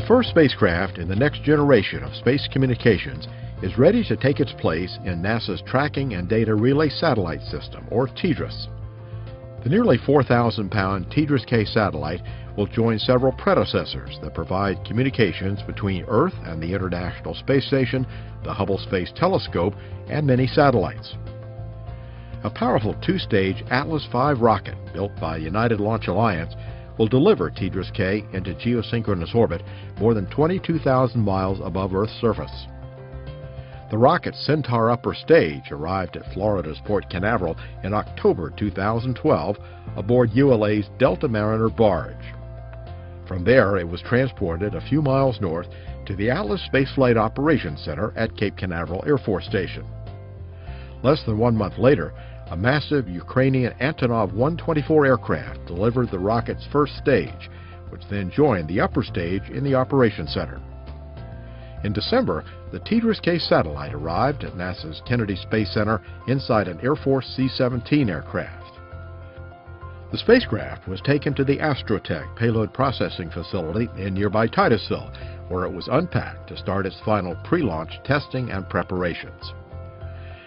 The first spacecraft in the next generation of space communications is ready to take its place in NASA's Tracking and Data Relay Satellite System, or TDRS. The nearly 4,000-pound TDRS-K satellite will join several predecessors that provide communications between Earth and the International Space Station, the Hubble Space Telescope, and many satellites. A powerful two-stage Atlas V rocket built by United Launch Alliance will deliver TDRS-K into geosynchronous orbit more than 22,000 miles above Earth's surface. The rocket's Centaur upper stage arrived at Florida's Port Canaveral in October 2012 aboard ULA's Delta Mariner barge. From there, it was transported a few miles north to the Atlas Spaceflight Operations Center at Cape Canaveral Air Force Station. Less than 1 month later, a massive Ukrainian Antonov 124 aircraft delivered the rocket's first stage, which then joined the upper stage in the Operations Center. In December, the TDRS-K satellite arrived at NASA's Kennedy Space Center inside an Air Force C-17 aircraft. The spacecraft was taken to the Astrotech payload processing facility in nearby Titusville, where it was unpacked to start its final pre-launch testing and preparations.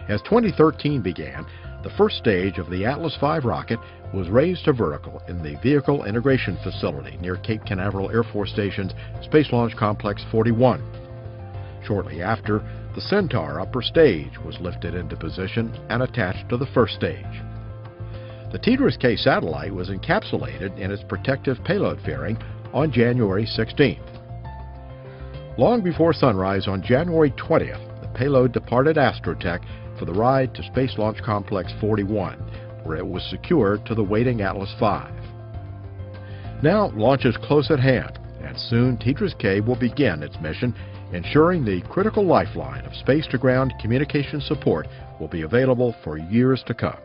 As 2013 began, the first stage of the Atlas V rocket was raised to vertical in the Vehicle Integration Facility near Cape Canaveral Air Force Station's Space Launch Complex 41. Shortly after, the Centaur upper stage was lifted into position and attached to the first stage. The TDRS-K satellite was encapsulated in its protective payload fairing on January 16th. Long before sunrise on January 20th, the payload departed Astrotech for the ride to Space Launch Complex 41, where it was secured to the waiting Atlas V. Now, launch is close at hand, and soon TDRS-K will begin its mission, ensuring the critical lifeline of space-to-ground communication support will be available for years to come.